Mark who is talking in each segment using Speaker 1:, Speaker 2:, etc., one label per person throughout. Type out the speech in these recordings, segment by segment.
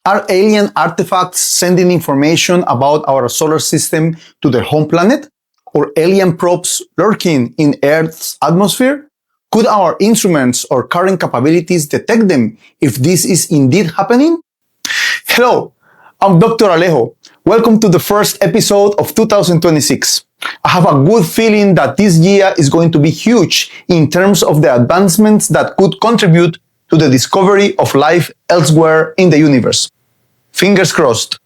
Speaker 1: Are alien artifacts sending information about our solar system to their home planet? Or alien probes lurking in Earth's atmosphere? Could our instruments or current capabilities detect them if this is indeed happening? Hello, I'm Dr. Alejo. Welcome to the first episode of 2026. I have a good feeling that this year is going to be huge in terms of the advancements that could contribute to the discovery of life elsewhere in the universe. Fingers crossed.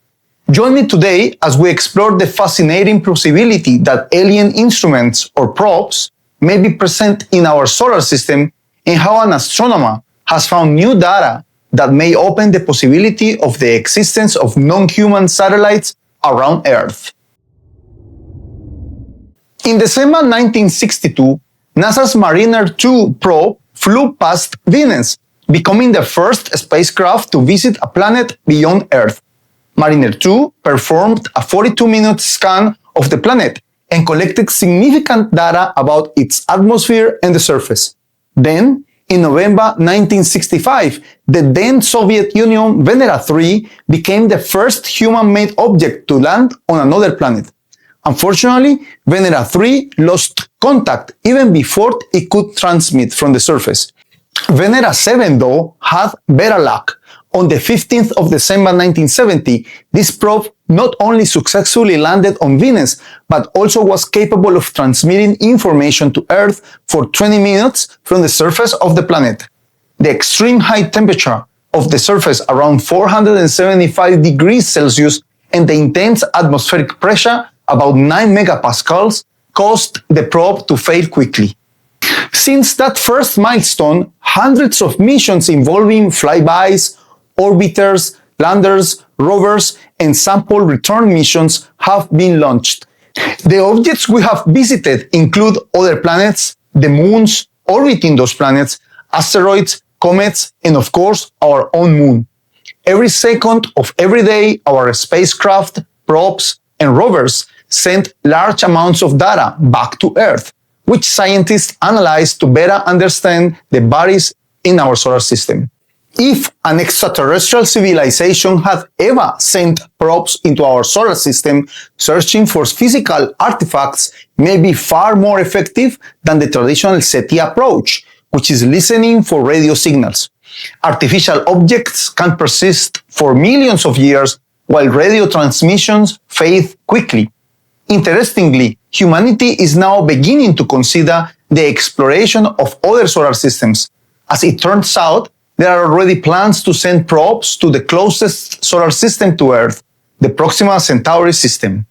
Speaker 1: Join me today as we explore the fascinating possibility that alien instruments or probes may be present in our solar system and how an astronomer has found new data that may open the possibility of the existence of non-human satellites around Earth. In December 1962, NASA's Mariner 2 probe flew past Venus, becoming the first spacecraft to visit a planet beyond Earth. Mariner 2 performed a 42-minute scan of the planet and collected significant data about its atmosphere and the surface. Then, in November 1965, the then Soviet Union Venera 3 became the first human-made object to land on another planet. Unfortunately, Venera 3 lost contact even before it could transmit from the surface. Venera 7, though, had better luck. On the 15th of December 1970, this probe not only successfully landed on Venus, but also was capable of transmitting information to Earth for 20 minutes from the surface of the planet. The extreme high temperature of the surface, around 475 degrees Celsius, and the intense atmospheric pressure, about 9 megapascals, caused the probe to fail quickly. Since that first milestone, hundreds of missions involving flybys, orbiters, landers, rovers, and sample return missions have been launched. The objects we have visited include other planets, the moons orbiting those planets, asteroids, comets, and of course, our own moon. Every second of every day, our spacecraft, probes, and rovers send large amounts of data back to Earth, which scientists analyze to better understand the bodies in our solar system. If an extraterrestrial civilization had ever sent probes into our solar system, searching for physical artifacts may be far more effective than the traditional SETI approach, which is listening for radio signals. Artificial objects can persist for millions of years, while radio transmissions fade quickly. Interestingly, humanity is now beginning to consider the exploration of other solar systems. As it turns out, there are already plans to send probes to the closest solar system to Earth, the Proxima Centauri system.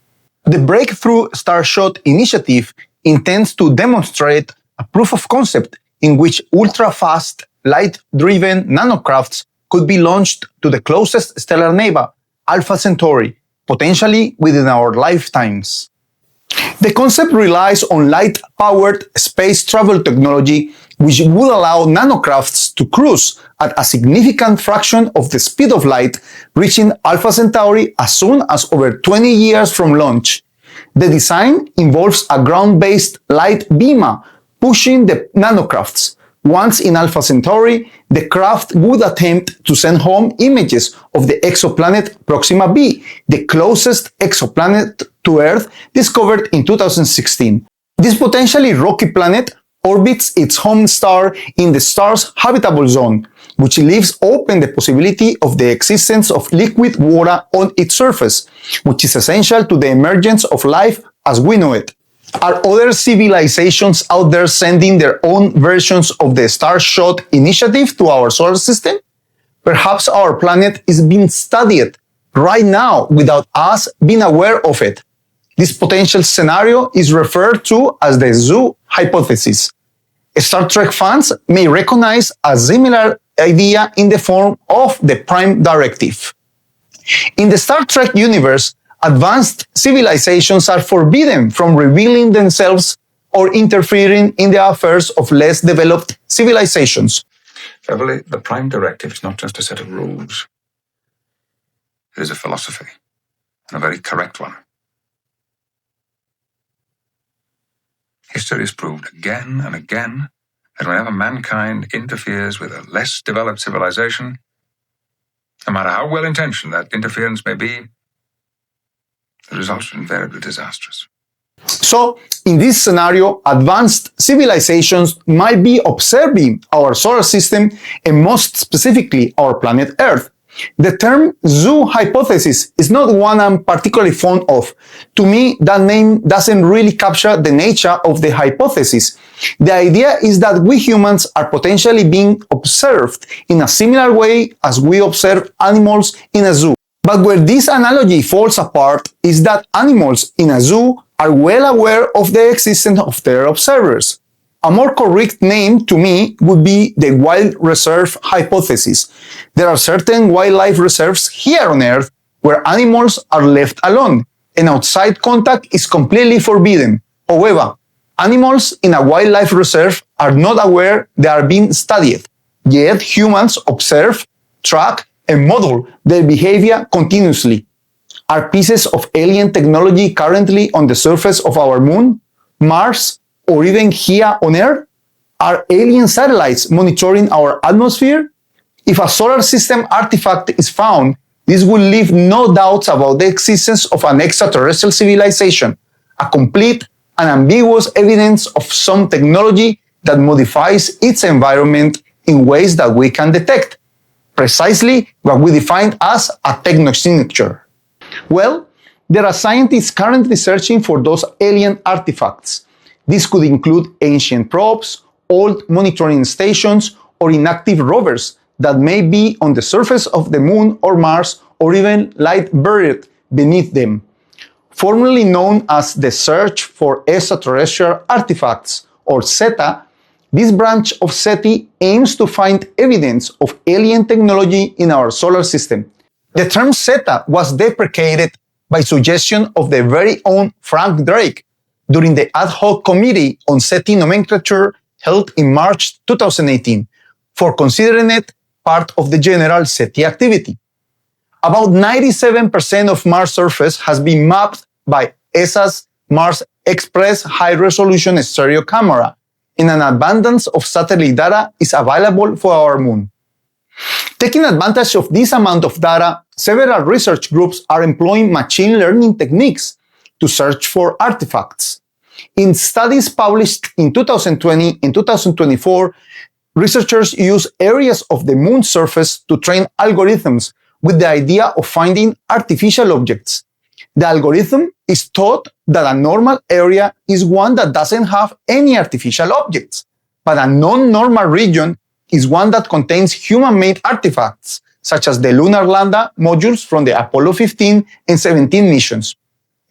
Speaker 1: The Breakthrough Starshot initiative intends to demonstrate a proof of concept in which ultra-fast, light-driven nanocrafts could be launched to the closest stellar neighbor, Alpha Centauri, potentially within our lifetimes. The concept relies on light-powered space travel technology, which would allow nanocrafts to cruise at a significant fraction of the speed of light, reaching Alpha Centauri as soon as over 20 years from launch. The design involves a ground-based light beamer pushing the nanocrafts. Once in Alpha Centauri, the craft would attempt to send home images of the exoplanet Proxima b, the closest exoplanet to Earth discovered in 2016. This potentially rocky planet orbits its home star in the star's habitable zone, which leaves open the possibility of the existence of liquid water on its surface, which is essential to the emergence of life as we know it. Are other civilizations out there sending their own versions of the Starshot initiative to our solar system? Perhaps our planet is being studied right now without us being aware of it. This potential scenario is referred to as the zoo hypothesis. Star Trek fans may recognize a similar idea in the form of the Prime Directive. In the Star Trek universe, advanced civilizations are forbidden from revealing themselves or interfering in the affairs of less developed civilizations.
Speaker 2: Beverly, the Prime Directive is not just a set of rules. It is a philosophy, and a very correct one. History has proved again and again that whenever mankind interferes with a less developed civilization, No matter how well-intentioned that interference may be, the results are invariably disastrous.
Speaker 1: So, in this scenario, advanced civilizations might be observing our solar system and most specifically our planet Earth. The term zoo hypothesis is not one I'm particularly fond of. To me, that name doesn't really capture the nature of the hypothesis. The idea is that we humans are potentially being observed in a similar way as we observe animals in a zoo. But where this analogy falls apart is that animals in a zoo are well aware of the existence of their observers. A more correct name to me would be the wild reserve hypothesis. There are certain wildlife reserves here on Earth where animals are left alone and outside contact is completely forbidden. However, animals in a wildlife reserve are not aware they are being studied, yet humans observe, track, and model their behavior continuously. Are pieces of alien technology currently on the surface of our moon, Mars, or even here on Earth? Are alien satellites monitoring our atmosphere? If a solar system artifact is found, this will leave no doubts about the existence of an extraterrestrial civilization, a complete and ambiguous evidence of some technology that modifies its environment in ways that we can detect. Precisely what we define as a technosignature. Well, there are scientists currently searching for those alien artifacts. This could include ancient probes, old monitoring stations, or inactive rovers that may be on the surface of the moon or Mars or even light buried beneath them. Formerly known as the Search for Extraterrestrial Artifacts, or SETA, this branch of SETI aims to find evidence of alien technology in our solar system. The term SETA was deprecated by suggestion of the very own Frank Drake during the ad hoc committee on SETI nomenclature held in March 2018 for considering it part of the general SETI activity. About 97% of Mars surface has been mapped by ESA's Mars Express high-resolution stereo camera, and an abundance of satellite data is available for our moon. Taking advantage of this amount of data, several research groups are employing machine learning techniques to search for artifacts. In studies published in 2020 and 2024, researchers use areas of the moon's surface to train algorithms with the idea of finding artificial objects. The algorithm is taught that a normal area is one that doesn't have any artificial objects, but a non-normal region is one that contains human-made artifacts, such as the lunar lander modules from the Apollo 15 and 17 missions.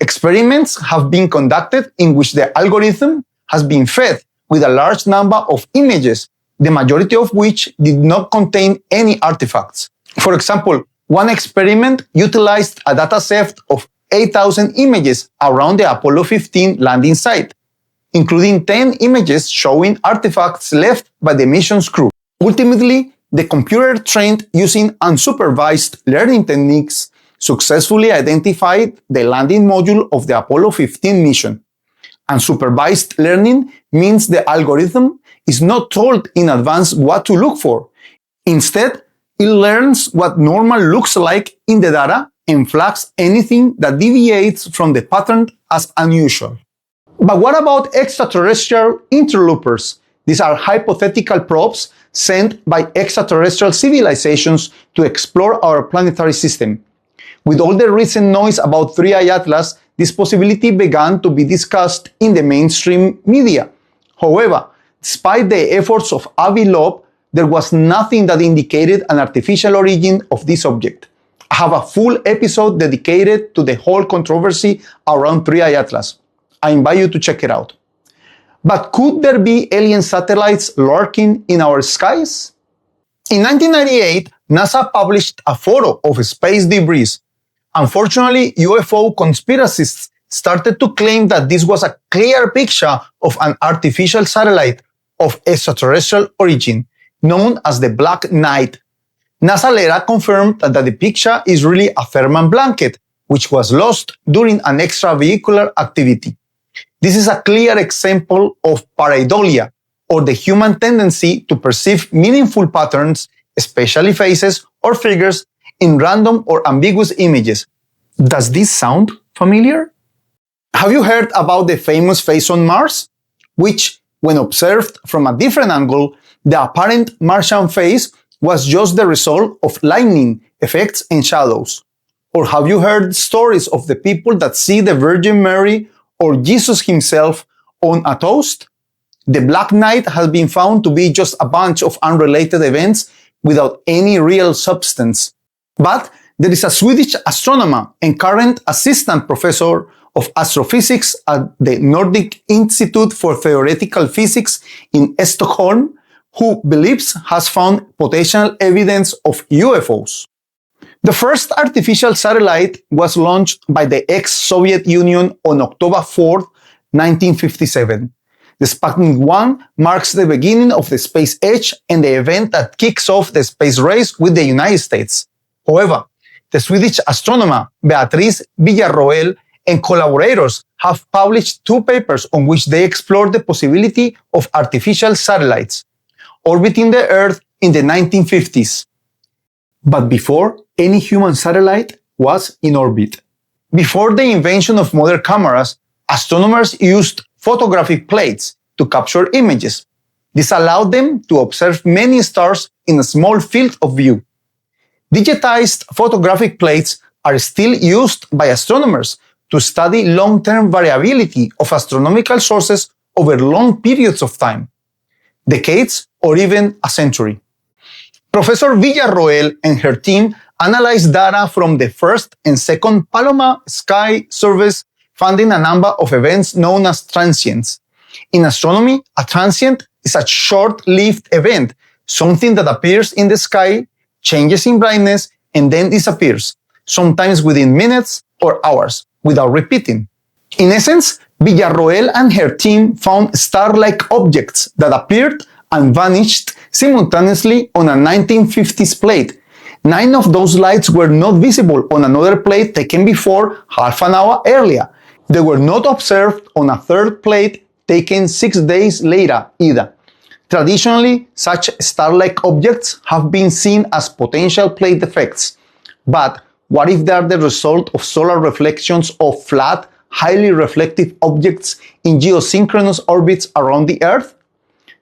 Speaker 1: Experiments have been conducted in which the algorithm has been fed with a large number of images, the majority of which did not contain any artifacts. For example, one experiment utilized a dataset of 8,000 images around the Apollo 15 landing site, including 10 images showing artifacts left by the mission's crew. Ultimately, the computer trained using unsupervised learning techniques successfully identified the landing module of the Apollo 15 mission. Unsupervised learning means the algorithm is not told in advance what to look for. Instead, it learns what normal looks like in the data and flags anything that deviates from the pattern as unusual. But what about extraterrestrial interlopers? These are hypothetical probes sent by extraterrestrial civilizations to explore our planetary system. With all the recent noise about 3I Atlas, this possibility began to be discussed in the mainstream media. However, despite the efforts of Avi Loeb, there was nothing that indicated an artificial origin of this object. I have a full episode dedicated to the whole controversy around 3I Atlas. I invite you to check it out. But could there be alien satellites lurking in our skies? In 1998, NASA published a photo of space debris. Unfortunately, UFO conspiracists started to claim that this was a clear picture of an artificial satellite of extraterrestrial origin, known as the Black Knight. NASA later confirmed that the picture is really a thermal blanket, which was lost during an extravehicular activity. This is a clear example of Pareidolia, or the human tendency to perceive meaningful patterns, especially faces or figures, in random or ambiguous images. Does this sound familiar? Have you heard about the famous face on Mars? Which, when observed from a different angle, the apparent Martian face was just the result of lightning effects and shadows. Or have you heard stories of the people that see the Virgin Mary or Jesus himself on a toast? The Black Knight has been found to be just a bunch of unrelated events without any real substance. But there is a Swedish astronomer and current assistant professor of astrophysics at the Nordic Institute for Theoretical Physics in Stockholm who believes has found potential evidence of UFOs. The first artificial satellite was launched by the ex-Soviet Union on October 4, 1957. The Sputnik 1 marks the beginning of the space age and the event that kicks off the space race with the United States. However, the Swedish astronomer Beatriz Villarroel and collaborators have published 2 papers on which they explore the possibility of artificial satellites orbiting the Earth in the 1950s. But before any human satellite was in orbit. Before the invention of modern cameras, astronomers used photographic plates to capture images. This allowed them to observe many stars in a small field of view. Digitized photographic plates are still used by astronomers to study long-term variability of astronomical sources over long periods of time, decades or even a century. Professor Villarroel and her team analyzed data from the first and second Paloma Sky surveys, finding a number of events known as transients. In astronomy, a transient is a short-lived event, something that appears in the sky, changes in brightness, and then disappears, sometimes within minutes or hours, without repeating. In essence, Villarroel and her team found star-like objects that appeared and vanished simultaneously on a 1950s plate. 9 of those lights were not visible on another plate taken before half an hour earlier. They were not observed on a third plate taken 6 days later either. Traditionally, such star-like objects have been seen as potential plate defects. But what if they are the result of solar reflections of flat, highly reflective objects in geosynchronous orbits around the Earth?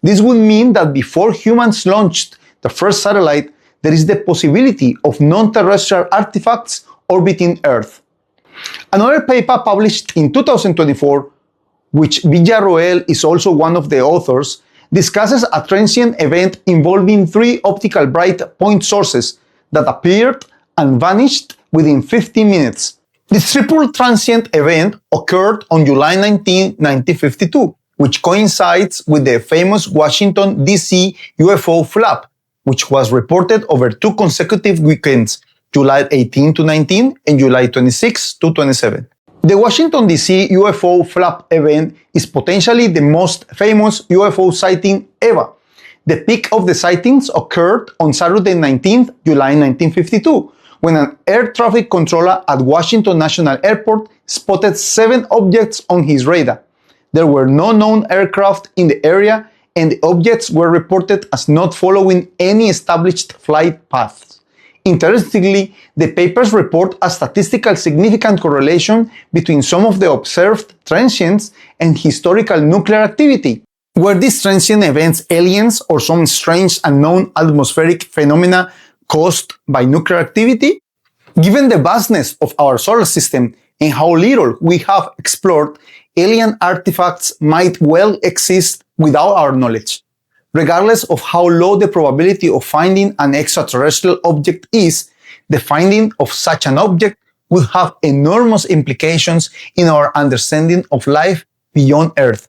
Speaker 1: This would mean that before humans launched the first satellite, there is the possibility of non-terrestrial artifacts orbiting Earth. Another paper published in 2024, which Villarroel is also one of the authors, discusses a transient event involving 3 optical bright point sources that appeared and vanished within 15 minutes. This triple transient event occurred on July 19, 1952, which coincides with the famous Washington, D.C. UFO flap, which was reported over 2 consecutive weekends, July 18 to 19 and July 26 to 27. The Washington, D.C. UFO flap event is potentially the most famous UFO sighting ever. The peak of the sightings occurred on Saturday 19, July 1952, when an air traffic controller at Washington National Airport spotted 7 objects on his radar. There were no known aircraft in the area, and the objects were reported as not following any established flight paths. Interestingly, the papers report a statistically significant correlation between some of the observed transients and historical nuclear activity. Were these transient events aliens or some strange unknown atmospheric phenomena caused by nuclear activity? Given the vastness of our solar system and how little we have explored, alien artifacts might well exist without our knowledge. Regardless of how low the probability of finding an extraterrestrial object is, the finding of such an object would have enormous implications in our understanding of life beyond Earth.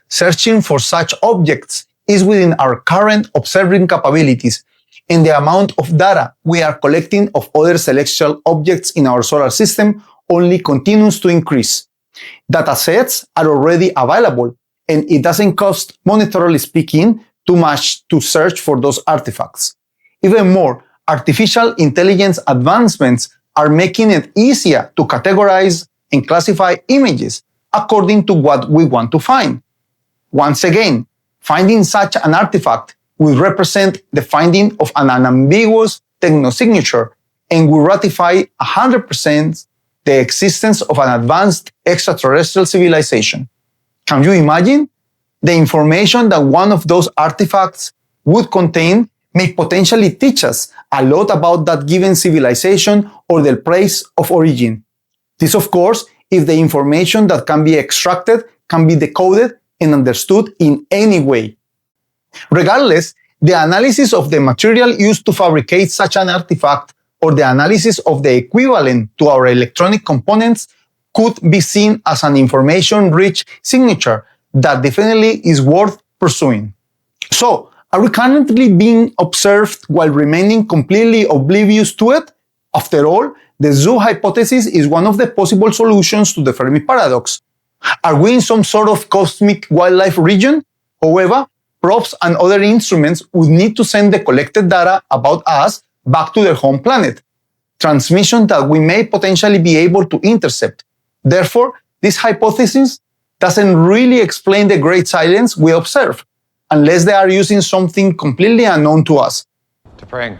Speaker 1: Searching for such objects is within our current observing capabilities, and the amount of data we are collecting of other celestial objects in our solar system only continues to increase. Data sets are already available, and it doesn't cost, monetarily speaking, too much to search for those artifacts. Even more, artificial intelligence advancements are making it easier to categorize and classify images according to what we want to find. Once again, finding such an artifact will represent the finding of an unambiguous technosignature, and we ratify 100% the existence of an advanced extraterrestrial civilization. Can you imagine? The information that one of those artifacts would contain may potentially teach us a lot about that given civilization or their place of origin. This, of course, if the information that can be extracted can be decoded and understood in any way. Regardless, the analysis of the material used to fabricate such an artifact or the analysis of the equivalent to our electronic components could be seen as an information-rich signature that definitely is worth pursuing. So, are we currently being observed while remaining completely oblivious to it? After all, the zoo hypothesis is one of the possible solutions to the Fermi paradox. Are we in some sort of cosmic wildlife region? However, probes and other instruments would need to send the collected data about us back to their home planet, transmission that we may potentially be able to intercept. Therefore, this hypothesis doesn't really explain the great silence we observe, unless they are using something completely unknown to us.
Speaker 3: To Pring,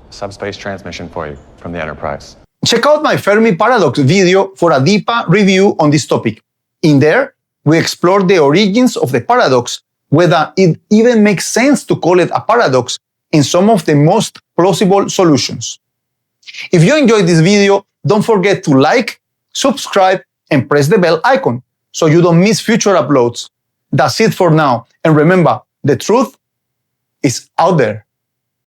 Speaker 3: subspace transmission for you from the Enterprise.
Speaker 1: Check out my Fermi paradox video for a deeper review on this topic. In there, we explore the origins of the paradox, whether it even makes sense to call it a paradox, and some of the most plausible solutions. If you enjoyed this video, don't forget to like, subscribe, and press the bell icon so you don't miss future uploads. That's it for now, and remember, the truth is out there.